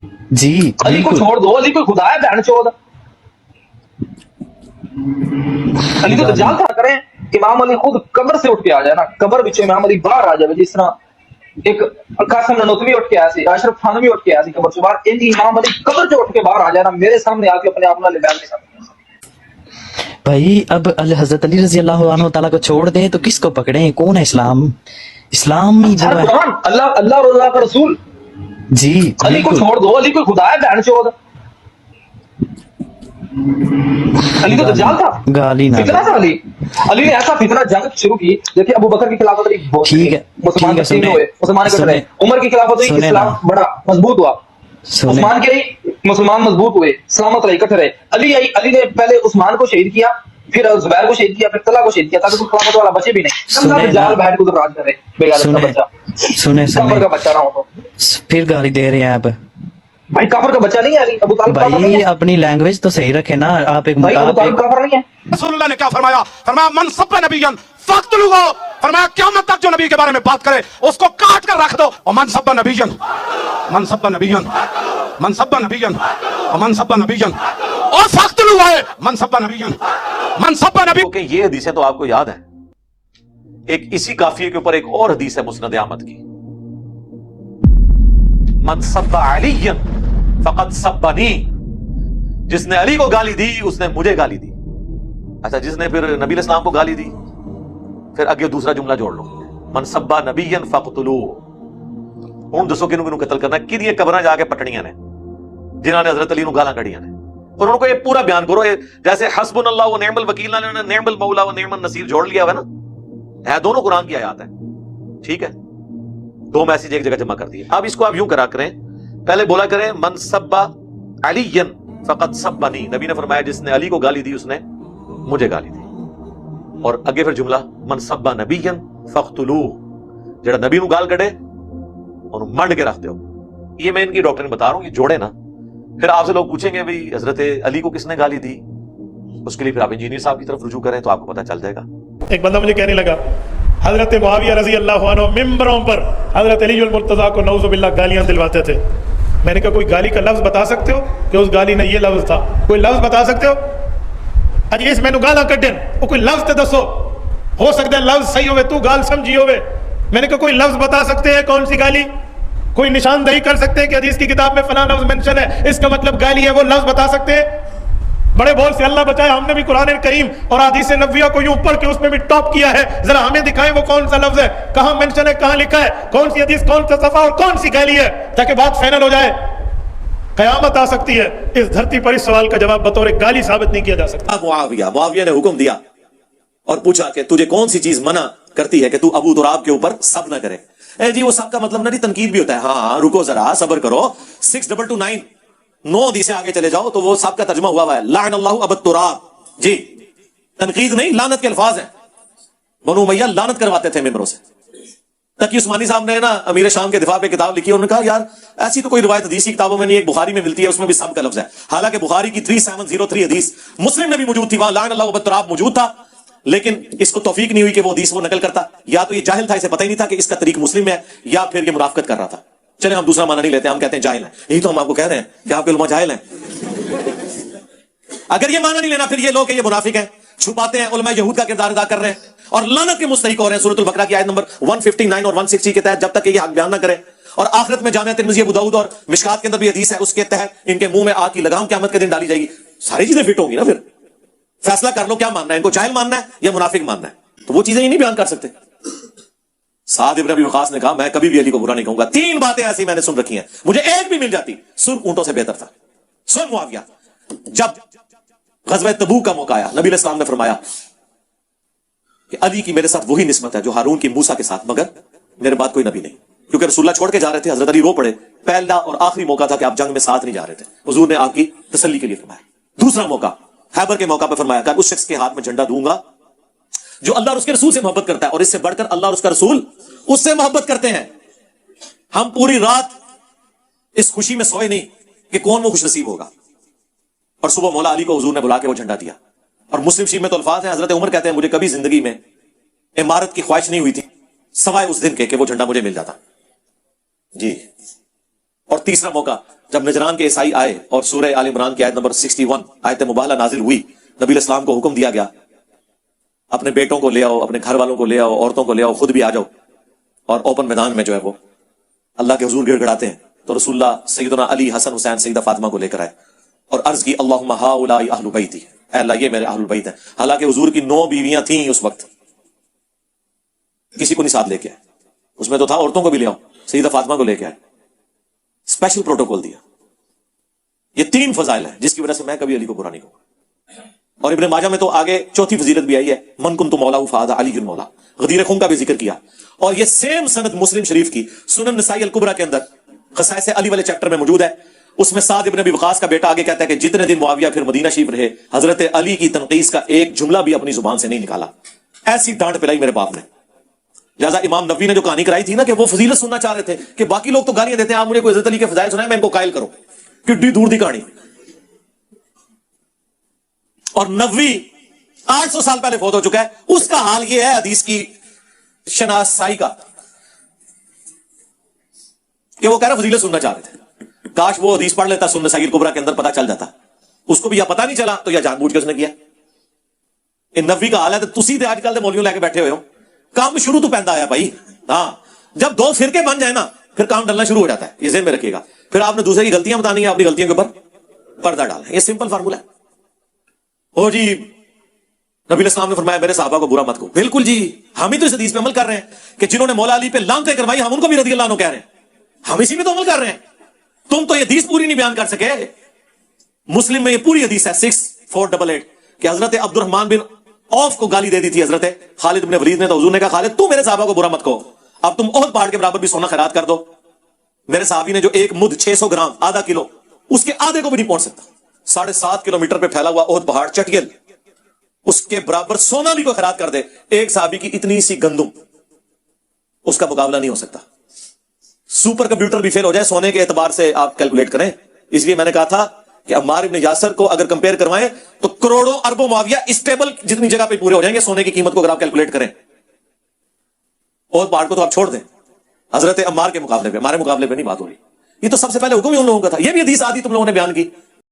جی علی کو بالکل چھوڑ دو، علی کوئی خدا ہے بہن چود؟ علی تو گالی دجال تھا کریں. امام علی خود قبر سے اٹھ کے آ جائے نا، قبر بچے امام علی باہر آ جائے، جس طرح ایک قاسم ننوتوی اٹھ کے آیا سی، اشرف تھانوی اٹھ کے آیا سی قبر سے باہر، ان امام علی قبر سے اٹھ کے باہر آ جائے نا میرے سامنے آ کے اپنے آپ نہ لے بیان کے سامنے. بھائی. اب حضرت علی رضی اللہ عنہ تعالیٰ کو چھوڑ دیں تو کس کو پکڑیں؟ کون ہے اسلام؟ اسلام ہی سر وہ ہے. قرآن، اللہ اللہ اور اللہ کا رسول. جی علی کو بالکل چھوڑ دو، علی کوئی خدا ہے بہن چود؟ علی تو گالی دجال تھا، گالی نہ دو. فتنہ تھا علی. علی نے ایسا فتنہ جنگ شروع کی. دیکھیے ابو بکر کی خلافت علی بہت چلی، ٹھیک ہے مسلمان ٹھیک ہے، تقسیم سنیں ہوئے، مسلمان اکٹھے رہے. سنیں عمر کی خلافت ہوئی، سنیں نا اسلام بڑا مضبوط ہوا. سنیں. عثمان کی آئی، مسلمان مضبوط ہوئے، سلامت رہے، اکٹھے رہے. علی آئی، علی نے پہلے عثمان کو شہید کیا، پھر زبیر کو شہید کیا، پھر طلحہ کو شہید کیا، تاکہ کوئی خلافت والا بچے بھی نہیں. اللہ سنیں نا دجال بیٹھ کے ادھر راج کرے، بے غیرت کا سنیں بچہ، سنیں کافر سنیں کا بچہ نہ ہو تو. پھر گالی دے رہے ہیں آپ. بھائی کافر کا بچہ نہیں ہے علی، ابو طالب کافر نہیں بھائی ہے. اپنی لینگویج تو صحیح رکھے نا. آپ ایک بھائی ابو آپ طالب ایک کافر نہیں ہے. رسول اللہ نے کیا فرمایا؟ فرمایا من سب نبی فقتلوہ. فرمایا قیامت تک جو نبی کے بارے میں بات کرے اس کو کاٹ کر رکھ دو. اور من سب نبی من سب نبی من سب نبی اور من سب نبی اور فقتلوہ ہے من سب نبی من سب نبی. کہ یہ حدیثیں تو آپ کو یاد ہیں. ایک اسی قافیے کے اوپر ایک اور حدیث ہے مسند احمد کی، من سب علی فقد سبنی. جس نے علی کو گالی دی اس نے مجھے گالی دی. اچھا، جس نے پھر نبی علیہ السلام کو گالی دی، پھر آگے دوسرا جملہ جوڑ لو، من سب نبی فقتلوہ. ہوں دسو کنوں کنوں قتل کرنا، کدی قبراں جا کے پٹڑیاں نے جنہوں نے حضرت علی نو گالاں کڑیاں نے. اور ان کو یہ پورا بیان کرو، جیسے حسبنا اللہ و نعم الوکیل نے نعم المولا و نعم النصیر جوڑ لیا ہوا ہے نا. ہے دونوں قرآن کی آیات ہیں، ٹھیک ہے، دو میسج ایک جگہ جمع کر دیے. اب اس کو آپ یوں کرا کریں، پہلے بولا کریں من سب علی فقد سبنی. نبی نے فرمایا جس نے علی کو گالی دی اس نے مجھے گالی دی. اور اگے پھر جملہ من سب نبی فقتلوہ، جڑا نبی نو گال کڈے اور منڈ کے رکھ دو. یہ میں ان کی ڈاکٹر نے بتا رہا ہوں، یہ جوڑے نا. پھر آپ سے لوگ پوچھیں گے بھئی حضرت علی کو کس نے گالی دی، اس کے لیے پھر آپ انجینئر صاحب کی طرف رجوع کریں تو آپ کو پتہ چل جائے گا. ایک بندہ مجھے کہنے لگا حضرت معاویہ رضی اللہ عنہ ممبروں پر حضرت علی المرتضیٰ کو نعوذ باللہ گالیاں دلواتے تھے. میں نے کہا کوئی گالی کا لفظ بتا سکتے ہو کہ اس گالی نے یہ لفظ تھا؟ کوئی لفظ بتا سکتے ہو؟ اج اس میں نو گالاں کڈن وہ کوئی لفظ تے دسو، ہو سکتا ہے لفظ صحیح ہوئے تو گال سمجھی ہوئے. میں نے کہا کوئی لفظ بتا سکتے ہیں کون سی گالی؟ کوئی نشاندہی کر سکتے ہیں کہ حدیث کی کتاب میں فلاں لفظ منشن ہے اس کا مطلب گالی ہے، وہ لفظ بتا سکتے ہیں؟ بڑے بول سے اللہ بچائے، ہم نے بھی قرآن کریم اور حدیث نبویہ کو یوں پڑھ کے اس میں بھی ٹاپ کیا ہے. ذرا ہمیں دکھائیں وہ کون سا لفظ ہے، کہاں منشن ہے، کہاں لکھا ہے، کون سی حدیث، کون سا صفحہ اور کون سی گالی ہے، تاکہ بات فائنل ہو جائے. قیامت آ سکتی ہے، اس دھرتی پر اس سوال کا جواب بطور گالی ثابت نہیں کیا جا سکتا. معاویہ نے حکم دیا اور پوچھا کہ تجھے کون سی چیز منع کرتی ہے کہ تو ابو تراب کے اوپر سب نہ کرے. اے جی وہ سب کا مطلب نہ تنقید بھی ہوتا ہے. ہاں رکو ذرا صبر کرو، 6229 9 حدیثیں آگے چلے جاؤ تو وہ سب کا ترجمہ ہوا ہے لعن اللہ ابا تراب. جی تنقید نہیں، لعنت کے الفاظ ہیں. بنو امیہ لعنت کرواتے تھے ممبروں سے. تقی عثمانی صاحب نے نا امیر شام کے دفاع پہ کتاب لکھی، انہوں نے کہا یار ایسی تو کوئی روایت حدیثی کتابوں میں نہیں، ایک بخاری میں ملتی ہے اس میں بھی سب کا لفظ ہے. حالانکہ بخاری کی 3703 حدیث مسلم میں بھی موجود تھی، وہاں لعن اللہ ابا تراب موجود تھا، لیکن اس کو توفیق نہیں ہوئی کہ وہ حدیث وہ نقل کرتا. یا تو یہ جاہل تھا، اسے پتہ ہی نہیں تھا کہ اس کا طریق مسلم ہے، یا پھر یہ منافقت کر رہا تھا. چلے ہم دوسرا معنی نہیں لیتے، ہم کہتے ہیں جاہل ہیں. یہی تو ہم آپ کو کہہ رہے ہیں کہ آپ کے علماء جاہل ہیں. اگر یہ معنی نہیں لینا پھر یہ لوگ کہ یہ منافق ہیں، چھپاتے ہیں، علماء یہود کا کردار ادا کر رہے ہیں اور لعنت کے مستحق ہو رہے ہیں. سورۃ البقرہ کی آیت نمبر 159 اور 160 کے تحت جب تک کہ یہ حق بیان نہ کرے. اور آخرت میں جامعہ ترمذی، ابو داؤد اور مشکات کے اندر بھی حدیث ہے، اس کے تحت ان کے منہ میں آگ کی لگام قیامت کے دن ڈالی جائے گی. ساری چیزیں فٹ ہوں گی نا. پھر فیصلہ کر لو کیا ماننا ہے، ان کو جاہل ماننا ہے یا منافق ماننا ہے. تو وہ چیزیں ہی نہیں بیان کر سکتے. سعد ابن ابی وقاص نے کہا میں کبھی بھی علی کو برا نہیں کہوں گا. 3 باتیں ایسی میں نے سن رکھی ہیں، مجھے ایک بھی مل جاتی سرخ اونٹوں سے بہتر تھا. سن معاویہ، جب غزوہ تبوک کا موقع آیا نبی علیہ السلام نے فرمایا کہ علی کی میرے ساتھ وہی نسبت ہے جو ہارون کی موسیٰ کے ساتھ، مگر میرے بعد کوئی نبی نہیں. کیونکہ رسول اللہ چھوڑ کے جا رہے تھے، حضرت علی رو پڑے. پہلا اور آخری موقع تھا کہ آپ جنگ میں ساتھ نہیں جا رہے تھے، حضور نے آپ کی تسلی کے لیے فرمایا. دوسرا موقع خیبر کے موقع پہ فرمایا کہ اس شخص کے ہاتھ میں جھنڈا دوں گا جو اللہ اور اس کے رسول سے محبت کرتا ہے، اور اس سے بڑھ کر اللہ اور اس کا رسول اس سے محبت کرتے ہیں. ہم پوری رات اس خوشی میں سوئے نہیں کہ کون وہ خوش نصیب ہوگا. اور صبح مولا علی کو حضور نے بلا کے وہ جھنڈا دیا. اور مسلم شریف میں تو الفاظ ہیں، حضرت عمر کہتے ہیں مجھے کبھی زندگی میں عمارت کی خواہش نہیں ہوئی تھی سوائے اس دن کے کہ وہ جھنڈا مجھے مل جاتا. جی اور تیسرا موقع جب نجران کے عیسائی آئے اور سورہ آل عمران کی آیت نمبر 61 آیت مباہلہ نازل ہوئی، نبی علیہ السلام کو حکم دیا گیا اپنے بیٹوں کو لے آؤ، اپنے گھر والوں کو لے آؤ، عورتوں کو لے آؤ، خود بھی آ جاؤ، اور اوپن میدان میں جو ہے وہ اللہ کے حضور گڑ گڑاتے ہیں. تو رسول اللہ سیدنا علی، حسن، حسین، سیدہ فاطمہ کو لے کر آئے اور عرض کی اللہم ہؤلاء اہل بیتی، اے اللہ یہ میرے اہل بیت ہیں. حالانکہ حضور کی 9 بیویاں تھیں اس وقت، کسی کو نہیں ساتھ لے کے آئے. اس میں تو تھا عورتوں کو بھی لے آؤ، سیدہ فاطمہ کو لے کے آئے، اسپیشل پروٹوکول دیا. یہ 3 فضائل ہیں جس کی وجہ سے میں کبھی علی کو برا نہیں کہوں. اور ابن ماجہ میں تو آگے چوتھی فضیلت بھی آئی ہے، من کنت مولا فہذا علی مولا، غدیر خون کا بھی ذکر کیا. اور یہ سیم سند مسلم شریف کی سنن نسائی الکبریٰ کے اندر خصائص علی والے چیپٹر میں موجود ہے. اس میں سعد ابن ابی وقاص کا بیٹا آگے کہتا ہے کہ جتنے دن معاویہ پھر مدینہ شریف رہے، حضرت علی کی تنقیص کا ایک جملہ بھی اپنی زبان سے نہیں نکالا. ایسی ڈانٹ پلائی میرے باپ نے. لہٰذا امام نبوی نے جو کہانی کرائی تھی نا کہ وہ فضیلت سننا چاہ رہے تھے کہ باقی لوگ تو گالیاں دیتے ہیں، آپ مجھے کوئی حضرت علی کے فضائل سنائیں میں ان کو قائل کروں، کتنی دور دی کہانی. اور نبوی 800 سال پہلے فوت ہو چکا ہے، اس کا حال یہ ہے حدیث کی شناسائی کا کہ وہ کہہ رہا فضیلت سننا چاہ رہے تھے. کاش وہ حدیث پڑھ لیتا سنن نسائی الکبریٰ کے اندر، پتہ چل جاتا. اس کو بھی یا پتہ نہیں چلا تو یا جان بوجھ کے اس نے کیا. ان نبوی کا حال ہے. تو تسی تے آج کل دے مولویوں لے کے بیٹھے ہوئے ہو، کام شروع تو پہنتا آیا بھائی. ہاں جب 2 فرقے بن جائیں نا پھر کام ڈلنا شروع ہو جاتا ہے. یہ ذہن میں رکھیے گا. پھر آپ نے دوسرے کی غلطیاں بتانی ہیں، اپنی غلطیوں کے اوپر پردہ ڈالنا. یہ سمپل فارمولہ ہے. او جی نبی علیہ السلام نے فرمایا میرے صحابہ کو برا مت کہو. بالکل جی، ہم ہی تو اس حدیث پہ عمل کر رہے ہیں کہ جنہوں نے مولا علی پہ لعنتیں کروائی ہم ان کو بھی رضی اللہ عنہ کہہ رہے ہیں. ہم اسی میں تو عمل کر رہے ہیں. تم تو یہ حدیث پوری نہیں بیان کر سکے. مسلم میں یہ پوری حدیث ہے 6488 کہ حضرت عبد الرحمن بن عوف کو گالی دے دی تھی حضرت خالد بن ولید نے. تو حضور نے کہا خالد تو میرے صحابہ کو برا مت کہو، اب تم احد پہاڑ کے برابر بھی سونا خیرات کر دو. میرے صحابی نے جو ایک مد 600 گرام آدھا کلو، اس کے آدھے کو بھی نہیں پہنچ سکتا. 7.5 کلومیٹر پہ پھیلا ہوا احد پہاڑ چٹیل، اس کے برابر سونا بھی کوئی خیرات کر دے، ایک صحابی کی اتنی سی گندم، اس کا مقابلہ نہیں ہو سکتا. سپر کمپیوٹر بھی فیل ہو جائے سونے کے اعتبار سے آپ کیلکولیٹ کریں. اس لیے میں نے کہا تھا کہ عمار ابن یاسر کو اگر کمپیئر کروائیں تو کروڑوں اربوں معاویہ اسٹیبل جتنی جگہ پہ پورے ہو جائیں گے سونے کی قیمت کو اگر آپ کیلکولیٹ کریں. اور پہاڑ کو تو آپ چھوڑ دیں، حضرت عمار کے مقابلے پہ، ہمارے مقابلے پہ نہیں بات ہو رہی. یہ تو سب سے پہلے حکم ہی ان لوگوں کا تھا. یہ بھی حدیث آدھی تم لوگوں نے بیان کی